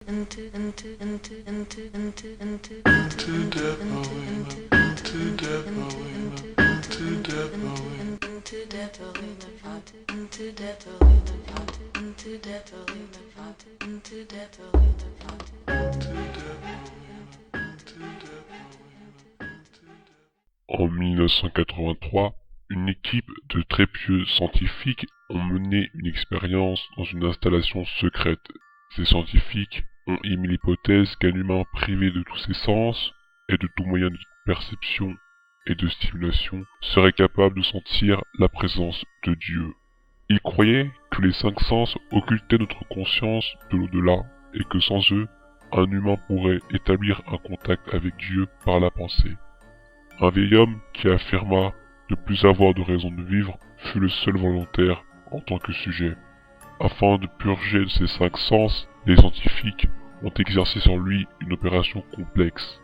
En 1983, une équipe de très pieux scientifiques ont mené une expérience dans une installation secrète. Ces scientifiques ont émis l'hypothèse qu'un humain privé de tous ses sens et de tout moyen de perception et de stimulation serait capable de sentir la présence de Dieu. Ils croyaient que les 5 sens occultaient notre conscience de l'au-delà et que sans eux, un humain pourrait établir un contact avec Dieu par la pensée. Un vieil homme qui affirma ne plus avoir de raison de vivre fut le seul volontaire en tant que sujet. Afin de purger de ses 5 sens, les scientifiques ont exercé sur lui une opération complexe,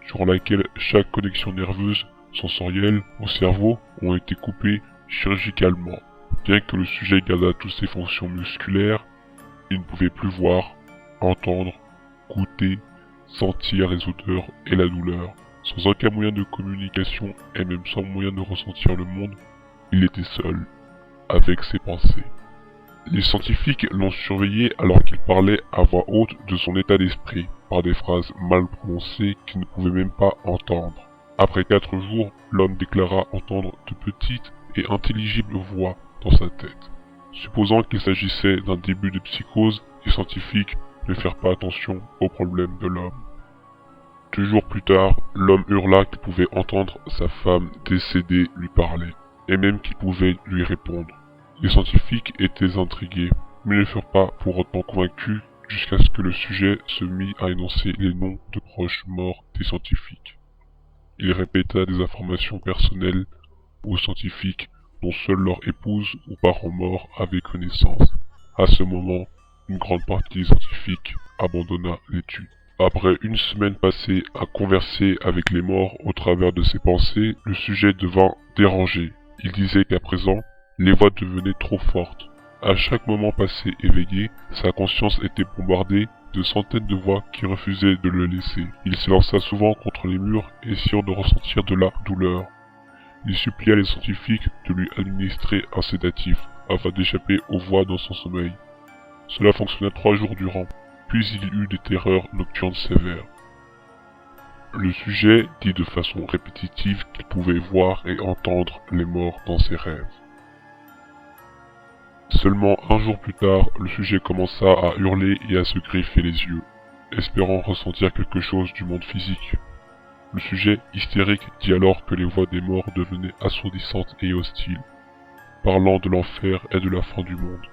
durant laquelle chaque connexion nerveuse sensorielle au cerveau ont été coupées chirurgicalement. Bien que le sujet gardât toutes ses fonctions musculaires, il ne pouvait plus voir, entendre, goûter, sentir les odeurs et la douleur. Sans aucun moyen de communication et même sans moyen de ressentir le monde, il était seul, avec ses pensées. Les scientifiques l'ont surveillé alors qu'il parlait à voix haute de son état d'esprit, par des phrases mal prononcées qu'il ne pouvait même pas entendre. Après 4 jours, l'homme déclara entendre de petites et intelligibles voix dans sa tête. Supposant qu'il s'agissait d'un début de psychose, les scientifiques ne firent pas attention aux problèmes de l'homme. 2 jours plus tard, l'homme hurla qu'il pouvait entendre sa femme décédée lui parler, et même qu'il pouvait lui répondre. Les scientifiques étaient intrigués, mais ne furent pas pour autant convaincus jusqu'à ce que le sujet se mit à énoncer les noms de proches morts des scientifiques. Il répéta des informations personnelles aux scientifiques dont seule leur épouse ou parents morts avaient connaissance. À ce moment, une grande partie des scientifiques abandonna l'étude. Après une semaine passée à converser avec les morts au travers de ses pensées, le sujet devint dérangé. Il disait qu'à présent, les voix devenaient trop fortes. À chaque moment passé éveillé, sa conscience était bombardée de centaines de voix qui refusaient de le laisser. Il s'élança souvent contre les murs, essayant de ressentir de la douleur. Il supplia les scientifiques de lui administrer un sédatif, afin d'échapper aux voix dans son sommeil. Cela fonctionna 3 jours durant. Puis il eut des terreurs nocturnes sévères. Le sujet dit de façon répétitive qu'il pouvait voir et entendre les morts dans ses rêves. Seulement 1 jour plus tard, le sujet commença à hurler et à se griffer les yeux, espérant ressentir quelque chose du monde physique. Le sujet, hystérique, dit alors que les voix des morts devenaient assourdissantes et hostiles, parlant de l'enfer et de la fin du monde.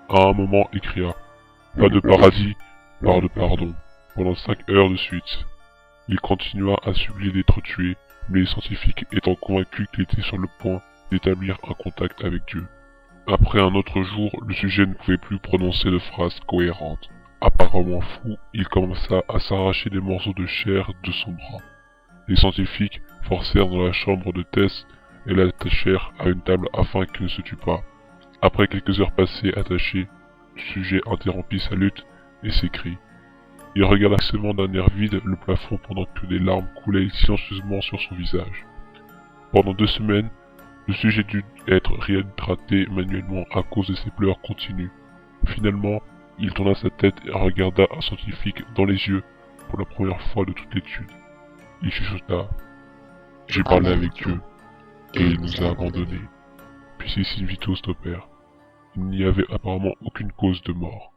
À un moment, il cria « Pas de paradis, pas de pardon » pendant 5 heures de suite. Il continua à supplier d'être tué, mais les scientifiques étant convaincus qu'il était sur le point d'établir un contact avec Dieu. Après un autre jour, le sujet ne pouvait plus prononcer de phrases cohérentes. Apparemment fou, il commença à s'arracher des morceaux de chair de son bras. Les scientifiques forcèrent dans la chambre de test et l'attachèrent à une table afin qu'il ne se tue pas. Après quelques heures passées attaché, le sujet interrompit sa lutte et s'écrie. Il regarda seulement d'un air vide le plafond pendant que des larmes coulaient silencieusement sur son visage. Pendant 2 semaines, le sujet dut être réhydraté manuellement à cause de ses pleurs continues. Finalement, il tourna sa tête et regarda un scientifique dans les yeux pour la première fois de toute l'étude. Il chuchota « J'ai parlé avec Dieu, et il nous a abandonnés. » Puis ses signes vitaux stoppèrent. Il n'y avait apparemment aucune cause de mort.